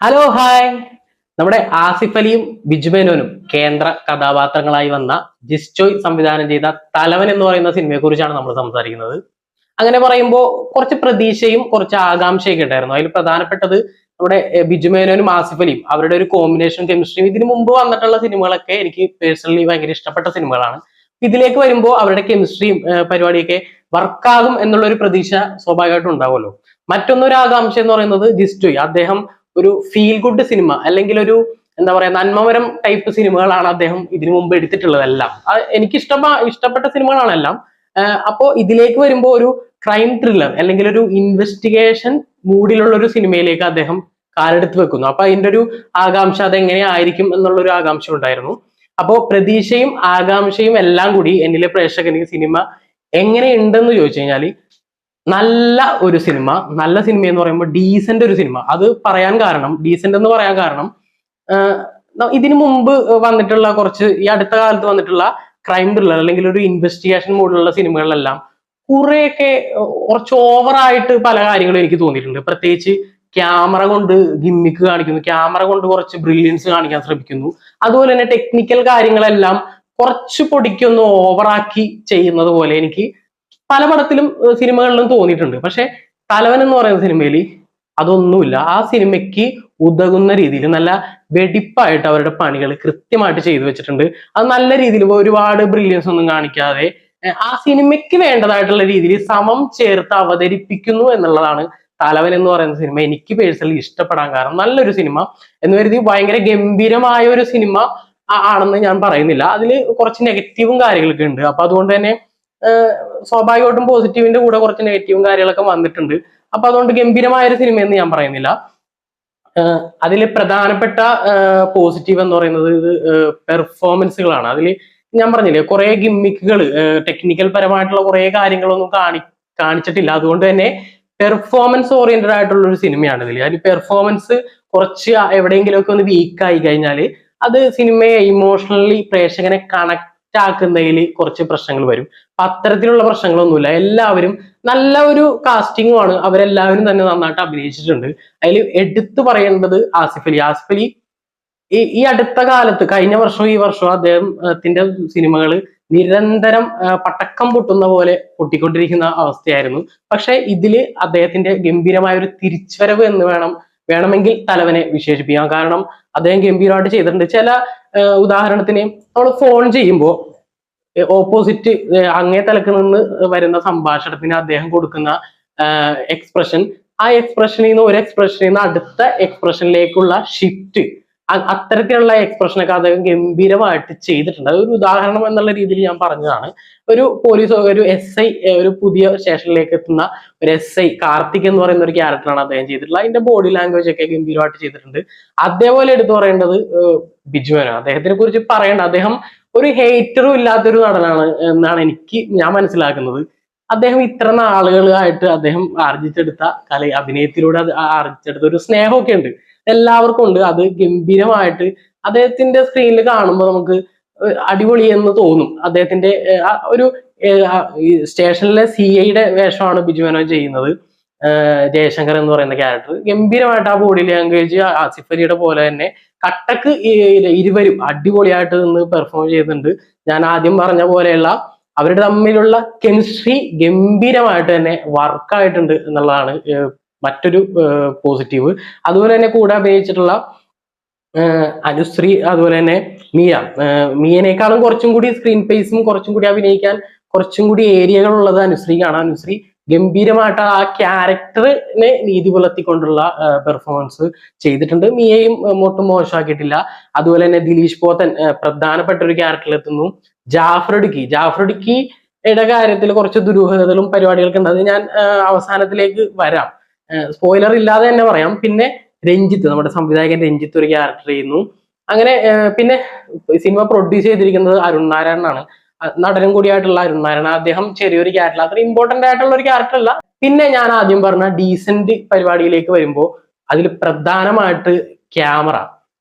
Hello hi. നമ്മുടെ ആസിഫ് അലിയും ബിജു മേനോനും കേന്ദ്ര കഥാപാത്രങ്ങളായി വന്ന ജിസ്റ്റോയ് സംവിധാനം ചെയ്ത തലവൻ എന്ന് പറയുന്ന സിനിമയെ കുറിച്ചാണ് നമ്മൾ സംസാരിക്കുന്നത്. അങ്ങനെ പറയുമ്പോൾ കുറച്ച് പ്രതീക്ഷയും കുറച്ച് ആകാംക്ഷയൊക്കെ ഉണ്ടായിരുന്നു. അതിൽ പ്രധാനപ്പെട്ടത് നമ്മുടെ ബിജു മേനോനും ആസിഫ് അലിയും അവരുടെ ഒരു കോമ്പിനേഷൻ കെമിസ്ട്രിയും ഇതിനു മുമ്പ് വന്നിട്ടുള്ള സിനിമകളൊക്കെ എനിക്ക് പേഴ്സണലി ഭയങ്കര ഇഷ്ടപ്പെട്ട സിനിമകളാണ്. ഇതിലേക്ക് വരുമ്പോൾ അവരുടെ കെമിസ്ട്രിയും പരിപാടിയൊക്കെ വർക്കാകും എന്നുള്ള ഒരു പ്രതീക്ഷ സ്വാഭാവികമായിട്ടും ഉണ്ടാവുമല്ലോ. മറ്റൊന്നൊരു ആകാംക്ഷ എന്ന് പറയുന്നത് ജിസ്റ്റോയ് അദ്ദേഹം ഒരു ഫീൽ ഗുഡ് സിനിമ അല്ലെങ്കിൽ ഒരു എന്താ പറയാ നന്മമരം ടൈപ്പ് സിനിമകളാണ് അദ്ദേഹം ഇതിനു മുമ്പ് എടുത്തിട്ടുള്ളതെല്ലാം. എനിക്ക് ഇഷ്ടപ്പെട്ട സിനിമകളാണ് എല്ലാം. അപ്പോ ഇതിലേക്ക് വരുമ്പോൾ ഒരു ക്രൈം ത്രില്ലർ അല്ലെങ്കിൽ ഒരു ഇൻവെസ്റ്റിഗേഷൻ മൂഡിലുള്ള ഒരു സിനിമയിലേക്ക് അദ്ദേഹം കാലെടുത്ത് വെക്കുന്നു. അപ്പൊ അതിന്റെ ഒരു ആകാംക്ഷ അതെങ്ങനെയായിരിക്കും എന്നുള്ള ഒരു ആകാംക്ഷ ഉണ്ടായിരുന്നു. അപ്പോ പ്രതീക്ഷയും ആകാംക്ഷയും എല്ലാം കൂടി എന്നിലെ പ്രേക്ഷകന് സിനിമ എങ്ങനെയുണ്ടെന്ന് ചോദിച്ചു കഴിഞ്ഞാല് നല്ല സിനിമ എന്ന് പറയുമ്പോൾ ഡീസന്റ് ഒരു സിനിമ. അത് പറയാൻ കാരണം, ഡീസന്റ് എന്ന് പറയാൻ കാരണം, ഇതിനു മുമ്പ് വന്നിട്ടുള്ള ഈ അടുത്ത കാലത്ത് വന്നിട്ടുള്ള ക്രൈം ത്രില്ലർ അല്ലെങ്കിൽ ഒരു ഇൻവെസ്റ്റിഗേഷൻ മോഡിലുള്ള സിനിമകളിലെല്ലാം കുറെയൊക്കെ കുറച്ച് ഓവറായിട്ട് പല കാര്യങ്ങളും എനിക്ക് തോന്നിയിട്ടുണ്ട്. പ്രത്യേകിച്ച് ക്യാമറ കൊണ്ട് ഗിമ്മിക്ക് കാണിക്കുന്നു, ക്യാമറ കൊണ്ട് കുറച്ച് ബ്രില്യൻസ് കാണിക്കാൻ ശ്രമിക്കുന്നു. അതുപോലെ തന്നെ ടെക്നിക്കൽ കാര്യങ്ങളെല്ലാം കുറച്ച് പൊടിക്കൊന്ന് ഓവറാക്കി ചെയ്യുന്നത് പോലെ എനിക്ക് പല പടത്തിലും സിനിമകളിലും തോന്നിയിട്ടുണ്ട്. പക്ഷെ തലവൻ എന്ന് പറയുന്ന സിനിമയിൽ അതൊന്നുമില്ല. ആ സിനിമയ്ക്ക് ഉതകുന്ന രീതിയിൽ നല്ല വെടിപ്പായിട്ട് അവരുടെ പണികൾ കൃത്യമായിട്ട് ചെയ്തു വെച്ചിട്ടുണ്ട്. അത് നല്ല രീതിയിൽ ഒരുപാട് ബ്രില്യൻസ് ഒന്നും കാണിക്കാതെ ആ സിനിമയ്ക്ക് വേണ്ടതായിട്ടുള്ള രീതിയിൽ സമം ചേർത്ത് അവതരിപ്പിക്കുന്നു എന്നുള്ളതാണ് തലവൻ എന്ന് പറയുന്ന സിനിമ എനിക്ക് പേഴ്സണലി ഇഷ്ടപ്പെടാൻ കാരണം. നല്ലൊരു സിനിമ എന്ന് കരുതി ഭയങ്കര ഗംഭീരമായ ഒരു സിനിമ ആണെന്ന് ഞാൻ പറയുന്നില്ല. അതിൽ കുറച്ച് നെഗറ്റീവും കാര്യങ്ങളൊക്കെ ഉണ്ട്. അപ്പൊ അതുകൊണ്ട് തന്നെ സ്വാഭാവികമായിട്ടും പോസിറ്റീവിന്റെ കൂടെ കുറച്ച് നെഗറ്റീവും കാര്യങ്ങളൊക്കെ വന്നിട്ടുണ്ട്. അപ്പൊ അതുകൊണ്ട് ഗംഭീരമായ ഒരു സിനിമയെന്ന് ഞാൻ പറയുന്നില്ല. അതിൽ പ്രധാനപ്പെട്ട പോസിറ്റീവ് എന്ന് പറയുന്നത് ഇത് പെർഫോമൻസുകളാണ്. അതിൽ ഞാൻ പറഞ്ഞില്ലേ കുറെ ഗിമ്മിക്കുകൾ, ടെക്നിക്കൽ പരമായിട്ടുള്ള കുറെ കാര്യങ്ങളൊന്നും കാണിച്ചിട്ടില്ല. അതുകൊണ്ട് തന്നെ പെർഫോമൻസ് ഓറിയന്റഡ് ആയിട്ടുള്ള ഒരു സിനിമയാണ് ഇതിൽ. അതിൽ പെർഫോമൻസ് കുറച്ച് എവിടെയെങ്കിലുമൊക്കെ ഒന്ന് വീക്ക് ആയി കഴിഞ്ഞാൽ അത് സിനിമയെ ഇമോഷണലി പ്രേക്ഷകനെ കണക്ട് ആക്കുന്നതിൽ കുറച്ച് പ്രശ്നങ്ങൾ വരും. അപ്പൊ അത്തരത്തിലുള്ള പ്രശ്നങ്ങളൊന്നുമില്ല. എല്ലാവരും നല്ല ഒരു കാസ്റ്റിംഗുമാണ്. അവരെല്ലാവരും തന്നെ നന്നായിട്ട് അഭിനയിച്ചിട്ടുണ്ട്. അതിൽ എടുത്തു പറയേണ്ടത് ആസിഫ് അലി ഈ അടുത്ത കാലത്ത് കഴിഞ്ഞ വർഷവും ഈ വർഷവും അദ്ദേഹത്തിന്റെ സിനിമകൾ നിരന്തരം പടക്കം പൊട്ടുന്ന പോലെ പൊട്ടിക്കൊണ്ടിരിക്കുന്ന അവസ്ഥയായിരുന്നു. പക്ഷെ ഇതില് അദ്ദേഹത്തിന്റെ ഗംഭീരമായ ഒരു തിരിച്ചുവരവ് എന്ന് വേണമെങ്കിൽ തലവനെ വിശേഷിപ്പിക്കാം. കാരണം അദ്ദേഹം ഗംഭീരമായിട്ട് ചെയ്തിട്ടുണ്ട്. ചില ഉദാഹരണത്തിന് നമ്മൾ ഫോൺ ചെയ്യുമ്പോൾ ഓപ്പോസിറ്റ് അങ്ങേ തലക്ക് നിന്ന് വരുന്ന സംഭാഷണത്തിന് അദ്ദേഹം കൊടുക്കുന്ന എക്സ്പ്രഷൻ, ആ എക്സ്പ്രഷനിൽ നിന്ന് ഒരു എക്സ്പ്രഷനിൽ നിന്ന് അടുത്ത എക്സ്പ്രഷനിലേക്കുള്ള ഷിഫ്റ്റ്, അത്തരത്തിലുള്ള എക്സ്പ്രഷനൊക്കെ അദ്ദേഹം ഗംഭീരമായിട്ട് ചെയ്തിട്ടുണ്ട്. അതൊരു ഉദാഹരണം എന്നുള്ള രീതിയിൽ ഞാൻ പറഞ്ഞതാണ്. ഒരു ഒരു പുതിയ സ്റ്റേഷനിലേക്ക് എത്തുന്ന ഒരു SI കാർത്തിക് എന്ന് പറയുന്ന ഒരു ക്യാരക്ടറാണ് അദ്ദേഹം ചെയ്തിട്ടുള്ളത്. അതിന്റെ ബോഡി ലാംഗ്വേജ് ഒക്കെ ഗംഭീരമായിട്ട് ചെയ്തിട്ടുണ്ട്. അതേപോലെ എടുത്തു പറയേണ്ടത് ബിജു മേനോൻ. അദ്ദേഹത്തിനെ കുറിച്ച് പറയേണ്ട, അദ്ദേഹം ഒരു ഹേറ്ററും ഇല്ലാത്തൊരു നടനാണ് എന്നാണ് ഞാൻ മനസ്സിലാക്കുന്നത്. അദ്ദേഹം ഇത്ര നാളുകളായിട്ട് അദ്ദേഹം ആർജിച്ചെടുത്ത അഭിനയത്തിലൂടെ ആർജിച്ചെടുത്ത ഒരു സ്നേഹമൊക്കെ ഉണ്ട്, എല്ലാവർക്കും ഉണ്ട്. അത് ഗംഭീരമായിട്ട് അദ്ദേഹത്തിന്റെ സ്ക്രീനിൽ കാണുമ്പോൾ നമുക്ക് അടിപൊളി എന്ന് തോന്നും. അദ്ദേഹത്തിന്റെ ഒരു സ്റ്റേഷനിലെ CIയുടെ വേഷമാണ് ബിജു മേനോൻ ചെയ്യുന്നത്. ജയശങ്കർ എന്ന് പറയുന്ന ക്യാരക്ടർ ഗംഭീരമായിട്ട് ആ ബോഡി ലാംഗ്വേജ് ആസിഫ് അലിയുടെ പോലെ തന്നെ കട്ടക്ക് ഇരുവരും അടിപൊളിയായിട്ട് നിന്ന് പെർഫോം ചെയ്തിട്ടുണ്ട്. ഞാൻ ആദ്യം പറഞ്ഞ പോലെയുള്ള അവരുടെ തമ്മിലുള്ള കെമിസ്ട്രി ഗംഭീരമായിട്ട് തന്നെ വർക്കായിട്ടുണ്ട് എന്നുള്ളതാണ് മറ്റൊരു പോസിറ്റീവ്. അതുപോലെ തന്നെ കൂടെ അഭിനയിച്ചിട്ടുള്ള അനുശ്രീ, അതുപോലെ തന്നെ മിയനേക്കാളും കുറച്ചും കൂടി സ്ക്രീൻ പേസും കുറച്ചും കൂടി അഭിനയിക്കാൻ കുറച്ചും കൂടി ഏരിയകൾ ഉള്ളത് അനുശ്രീക്കാണ്. അനുശ്രീ ഗംഭീരമായിട്ട് ആ ക്യാരക്ടറിനെ നീതി പുലർത്തിക്കൊണ്ടുള്ള പെർഫോമൻസ് ചെയ്തിട്ടുണ്ട്. മിയയും ഒട്ടും മോശമാക്കിയിട്ടില്ല. അതുപോലെ തന്നെ ദിലീഷ് പോത്തൻ പ്രധാനപ്പെട്ട ഒരു ക്യാരക്ടറിൽ എത്തുന്നു. ജാഫ്രിഡിക്കിയുടെ കാര്യത്തിൽ കുറച്ച് ദുരൂഹതകളും പരിപാടികളൊക്കെ ഉണ്ട്. അത് ഞാൻ അവസാനത്തിലേക്ക് വരാം, സ്പോയിലർ ഇല്ലാതെ തന്നെ പറയാം. പിന്നെ രഞ്ജിത്ത്, നമ്മുടെ സംവിധായകൻ രഞ്ജിത്ത് ഒരു ക്യാരക്ടർ ചെയ്യുന്നു. അങ്ങനെ പിന്നെ സിനിമ പ്രൊഡ്യൂസ് ചെയ്തിരിക്കുന്നത് അരുൺ നാരായണനാണ്, നടനും കൂടിയായിട്ടുള്ള അരുൺ നാരായണൻ. അദ്ദേഹം ചെറിയൊരു ക്യാരക്ടർ, അത്ര ഇമ്പോർട്ടന്റ് ആയിട്ടുള്ള ഒരു ക്യാരക്ടർ അല്ല. പിന്നെ ഞാൻ ആദ്യം പറഞ്ഞ ഡീസന്റ് പരിപാടിയിലേക്ക് വരുമ്പോൾ അതിൽ പ്രധാനമായിട്ട് ക്യാമറ.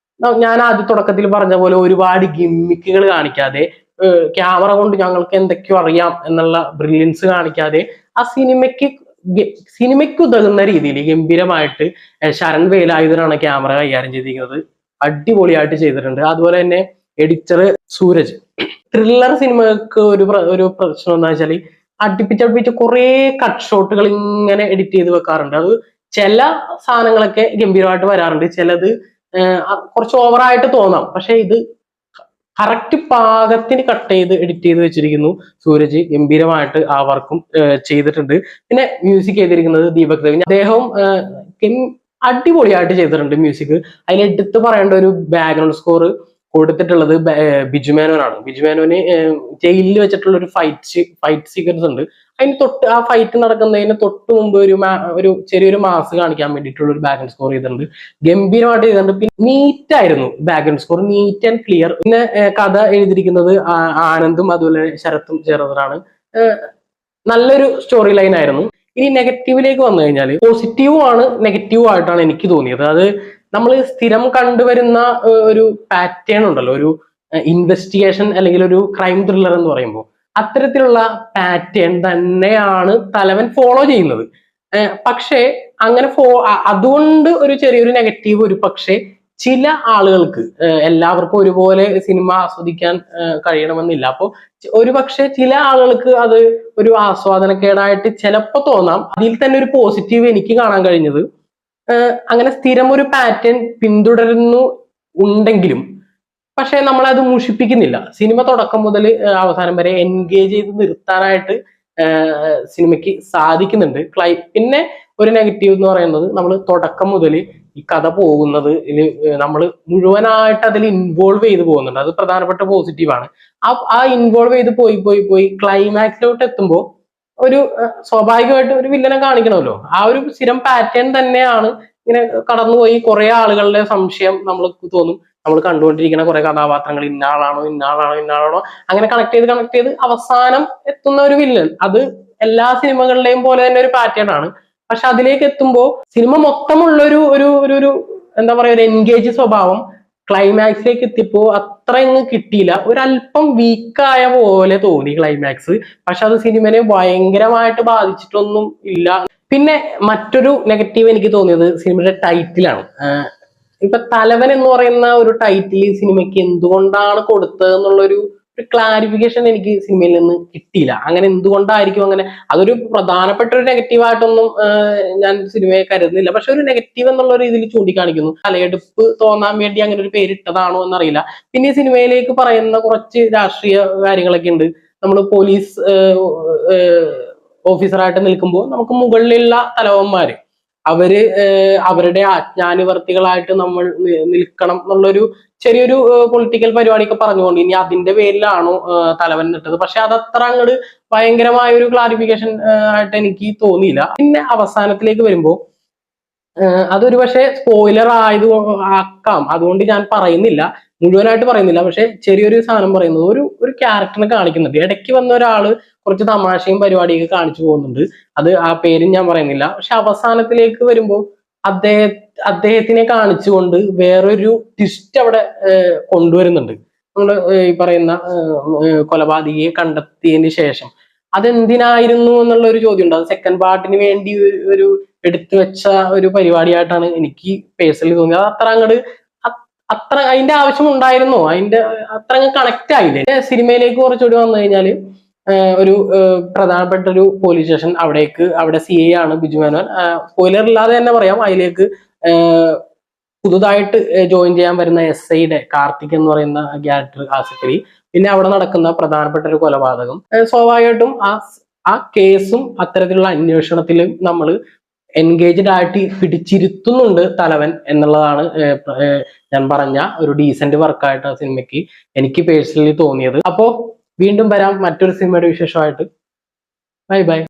ഞാൻ ആദ്യ തുടക്കത്തിൽ പറഞ്ഞ പോലെ ഒരുപാട് ഗിമ്മിക്കുകൾ കാണിക്കാതെ, ക്യാമറ കൊണ്ട് ഞങ്ങൾക്ക് എന്തൊക്കെയോ അറിയാം എന്നുള്ള ബ്രില്യൻസ് കാണിക്കാതെ ആ സിനിമയ്ക്ക് സിനിമയ്ക്ക് ഉതകുന്ന രീതിയിൽ ഗംഭീരമായിട്ട് ശരൺ വേലായുധനാണ് ക്യാമറ കൈകാര്യം ചെയ്തിരിക്കുന്നത്. അടിപൊളിയായിട്ട് ചെയ്തിട്ടുണ്ട്. അതുപോലെ തന്നെ എഡിറ്റർ സൂരജ്. ത്രില്ലർ സിനിമകൾക്ക് ഒരു പ്രശ്നം എന്താ വെച്ചാൽ അടുപ്പിച്ചടുപ്പിച്ച് കുറെ കട്ട് ഷോട്ടുകൾ ഇങ്ങനെ എഡിറ്റ് ചെയ്ത് വെക്കാറുണ്ട്. അത് ചില സാധനങ്ങളൊക്കെ ഗംഭീരമായിട്ട് വരാറുണ്ട്, ചിലത് കുറച്ച് ഓവറായിട്ട് തോന്നാം. പക്ഷെ ഇത് കറക്റ്റ് പാകത്തിന് കട്ട് ചെയ്ത് എഡിറ്റ് ചെയ്ത് വെച്ചിരിക്കുന്നു സൂരജ്. ഗംഭീരമായിട്ട് ആ വർക്കും ചെയ്തിട്ടുണ്ട്. പിന്നെ മ്യൂസിക് ചെയ്തിരിക്കുന്നത് ദീപക് ദേവ്. അദ്ദേഹവും അടിപൊളിയായിട്ട് ചെയ്തിട്ടുണ്ട് മ്യൂസിക്. അതിലെടുത്ത് പറയേണ്ട ഒരു ബാക്ക്ഗ്രൗണ്ട് സ്കോർ കൊടുത്തിട്ടുള്ളത് ബിജു മേനോനാണ്. ബിജു മേനോന് ജയിലിൽ വെച്ചിട്ടുള്ള ഒരു ഫൈറ്റ് സീക്വൻസ് ഉണ്ട്. അതിന് തൊട്ട് ആ ഫൈറ്റ് നടക്കുന്നതിന് തൊട്ട് മുമ്പ് ഒരു ചെറിയൊരു മാസ് കാണിക്കാൻ വേണ്ടിയിട്ടുള്ള ഒരു ബാക്ക്ഗ്രൗണ്ട് സ്കോർ ചെയ്തിട്ടുണ്ട്. ഗംഭീരമായിട്ട് ചെയ്തിട്ടുണ്ട്. പിന്നെ നീറ്റ് ആയിരുന്നു background score, neat and clear. പിന്നെ കഥ എഴുതിയിരിക്കുന്നത് ആനന്ദും അതുപോലെ ശരത്തും ചേർന്നതാണ്. നല്ലൊരു സ്റ്റോറി ലൈൻ ആയിരുന്നു. ഇനി നെഗറ്റീവിലേക്ക് വന്നു കഴിഞ്ഞാൽ പോസിറ്റീവും ആണ് നെഗറ്റീവും ആയിട്ടാണ് എനിക്ക് തോന്നിയത്. അത് നമ്മൾ സ്ഥിരം കണ്ടുവരുന്ന ഒരു പാറ്റേൺ ഉണ്ടല്ലോ, ഒരു ഇൻവെസ്റ്റിഗേഷൻ അല്ലെങ്കിൽ ഒരു ക്രൈം ത്രില്ലർ എന്ന് പറയുമ്പോൾ അത്തരത്തിലുള്ള പാറ്റേൺ തന്നെയാണ് തലവൻ ഫോളോ ചെയ്യുന്നത്. പക്ഷേ അങ്ങനെ അതുകൊണ്ട് ഒരു ചെറിയൊരു നെഗറ്റീവ് ഒരു പക്ഷേ ചില ആളുകൾക്ക്, എല്ലാവർക്കും ഒരുപോലെ സിനിമ ആസ്വദിക്കാൻ കഴിയണമെന്നില്ല. അപ്പോൾ ഒരു പക്ഷെ ചില ആളുകൾക്ക് അത് ഒരു ആസ്വാദനക്കേടായിട്ട് ചിലപ്പോൾ തോന്നാം. അതിൽ തന്നെ ഒരു പോസിറ്റീവ് എനിക്ക് കാണാൻ കഴിഞ്ഞത്, അങ്ങനെ സ്ഥിരം ഒരു പാറ്റേൺ പിന്തുടരുന്നു ഉണ്ടെങ്കിലും പക്ഷെ നമ്മളത് മുഷിപ്പിക്കുന്നില്ല. സിനിമ തുടക്കം മുതൽ അവസാനം വരെ എൻഗേജ് ചെയ്ത് നിർത്താനായിട്ട് സിനിമയ്ക്ക് സാധിക്കുന്നുണ്ട്. പിന്നെ ഒരു നെഗറ്റീവ് എന്ന് പറയുന്നത്, നമ്മൾ തുടക്കം മുതൽ ഈ കഥ പോകുന്നത് നമ്മൾ മുഴുവനായിട്ട് അതിൽ ഇൻവോൾവ് ചെയ്ത് പോകുന്നുണ്ട്. അത് പ്രധാനപ്പെട്ട പോസിറ്റീവാണ്. ആ ഇൻവോൾവ് ചെയ്ത് പോയി ക്ലൈമാക്സിലോട്ട് എത്തുമ്പോൾ ഒരു സ്വാഭാവികമായിട്ട് ഒരു വില്ലനെ കാണിക്കണമല്ലോ. ആ ഒരു സ്ഥിരം പാറ്റേൺ തന്നെയാണ് ഇങ്ങനെ കടന്നുപോയി. കുറെ ആളുകളുടെ സംശയം നമ്മൾക്ക് തോന്നും. നമ്മൾ കണ്ടുകൊണ്ടിരിക്കുന്ന കുറെ കഥാപാത്രങ്ങൾ ഇന്നാളാണോ അങ്ങനെ കണക്ട് ചെയ്ത് അവസാനം എത്തുന്ന ഒരു വില്ലൻ. അത് എല്ലാ സിനിമകളിലെയും പോലെ തന്നെ ഒരു പാറ്റേൺ ആണ്. പക്ഷെ അതിലേക്ക് എത്തുമ്പോൾ സിനിമ മൊത്തമുള്ള ഒരു എന്താ പറയാ, ഒരു എൻഗേജ് സ്വഭാവം ക്ലൈമാക്സിലേക്ക് എത്തിയപ്പോ അത്ര അങ്ങ് കിട്ടിയില്ല. ഒരല്പം വീക്കായ പോലെ തോന്നി ക്ലൈമാക്സ്. പക്ഷെ അത് സിനിമനെ ഭയങ്കരമായിട്ട് ബാധിച്ചിട്ടൊന്നും ഇല്ല. പിന്നെ മറ്റൊരു നെഗറ്റീവ് എനിക്ക് തോന്നിയത് സിനിമയുടെ ടൈറ്റിലാണ്. ഇപ്പൊ തലവൻ എന്ന് പറയുന്ന ഒരു ടൈറ്റിൽ സിനിമയ്ക്ക് എന്തുകൊണ്ടാണ് കൊടുത്തത് എന്നുള്ളൊരു ക്ലാരിഫിക്കേഷൻ എനിക്ക് സിനിമയിൽ നിന്ന് കിട്ടിയില്ല. അങ്ങനെ എന്തുകൊണ്ടായിരിക്കും അങ്ങനെ, അതൊരു പ്രധാനപ്പെട്ട ഒരു നെഗറ്റീവായിട്ടൊന്നും ഞാൻ സിനിമയെ കരുതുന്നില്ല. പക്ഷെ ഒരു നെഗറ്റീവ് എന്നുള്ള രീതിയിൽ ചൂണ്ടിക്കാണിക്കുന്നു. തലയെടുപ്പ് തോന്നാൻ വേണ്ടി അങ്ങനെ ഒരു പേരിട്ടതാണോ എന്നറിയില്ല. പിന്നെ ഈ സിനിമയിലേക്ക് പറയുന്ന കുറച്ച് രാഷ്ട്രീയ കാര്യങ്ങളൊക്കെ ഉണ്ട്. നമ്മൾ പോലീസ് ഓഫീസറായിട്ട് നിൽക്കുമ്പോൾ നമുക്ക് മുകളിലുള്ള തലവന്മാര് അവരുടെ ആജ്ഞാനുവർത്തികളായിട്ട് നമ്മൾ നിൽക്കണം എന്നുള്ളൊരു ചെറിയൊരു പൊളിറ്റിക്കൽ പരിപാടിയൊക്കെ പറഞ്ഞുകൊണ്ട് ഇനി അതിന്റെ പേരിലാണോ തലവൻ നിട്ടത്. പക്ഷെ അതത്ര അങ്ങോട്ട് ഭയങ്കരമായ ഒരു ക്ലാരിഫിക്കേഷൻ ആയിട്ട് എനിക്ക് തോന്നിയില്ല. പിന്നെ അവസാനത്തിലേക്ക് വരുമ്പോൾ അതൊരു പക്ഷെ സ്പോയിലർ ആക്കാം, അതുകൊണ്ട് ഞാൻ പറയുന്നില്ല, മുഴുവനായിട്ട് പറയുന്നില്ല. പക്ഷെ ചെറിയൊരു സാധനം പറയുന്നത്, ഒരു ക്യാരക്ടറിനെ കാണിക്കുന്നുണ്ട്. ഇടയ്ക്ക് വന്ന ഒരാള് കുറച്ച് തമാശയും പരിപാടിയൊക്കെ കാണിച്ചു പോകുന്നുണ്ട്. അത് ആ പേരും ഞാൻ പറയുന്നില്ല. പക്ഷെ അവസാനത്തിലേക്ക് വരുമ്പോൾ അദ്ദേഹത്തിനെ കാണിച്ചുകൊണ്ട് വേറൊരു ട്വിസ്റ്റ് അവിടെ കൊണ്ടുവരുന്നുണ്ട്. നമ്മള് ഈ പറയുന്ന കൊലപാതകിയെ കണ്ടെത്തിയതിന് ശേഷം അതെന്തിനായിരുന്നു എന്നുള്ള ഒരു ചോദ്യം ഉണ്ട്. അത് സെക്കൻഡ് പാർട്ടിന് വേണ്ടി ഒരു എടുത്തു വെച്ച ഒരു പരിപാടിയായിട്ടാണ് എനിക്ക് പേഴ്സണലി തോന്നിയത്. അത് അത്ര അതിന്റെ ആവശ്യം ഉണ്ടായിരുന്നോ, അതിന്റെ അത്ര അങ്ങ് കണക്ട് ആയില്ലേ. സിനിമയിലേക്ക് കുറച്ചുകൂടി വന്നു കഴിഞ്ഞാല് ഒരു പ്രധാനപ്പെട്ട ഒരു പോലീസ് സ്റ്റേഷൻ, അവിടെ CI ആണ് ബിജു മേനോൻ. സ്പോയിലർ ഇല്ലാതെ തന്നെ പറയാം, അതിലേക്ക് പുതുതായിട്ട് ജോയിൻ ചെയ്യാൻ വരുന്ന SIയുടെ കാർത്തിക് എന്ന് പറയുന്ന ക്യാരക്ടർ ആസിഫ് അലി. പിന്നെ അവിടെ നടക്കുന്ന പ്രധാനപ്പെട്ട ഒരു കൊലപാതകം. സ്വാഭാവികമായിട്ടും ആ കേസും അത്തരത്തിലുള്ള അന്വേഷണത്തിലും നമ്മൾ എൻഗേജ്ഡ് ആയിട്ട് പിടിച്ചിരുത്തുന്നുണ്ട് തലവൻ എന്നുള്ളതാണ് ഞാൻ പറഞ്ഞ ഒരു ഡീസന്റ് വർക്കായിട്ട് ആ സിനിമയ്ക്ക് എനിക്ക് പേഴ്സണലി തോന്നിയത്. അപ്പോ വീണ്ടും വരാം മറ്റൊരു സിനിമയുടെ വിശേഷമായിട്ട്. Bye bye.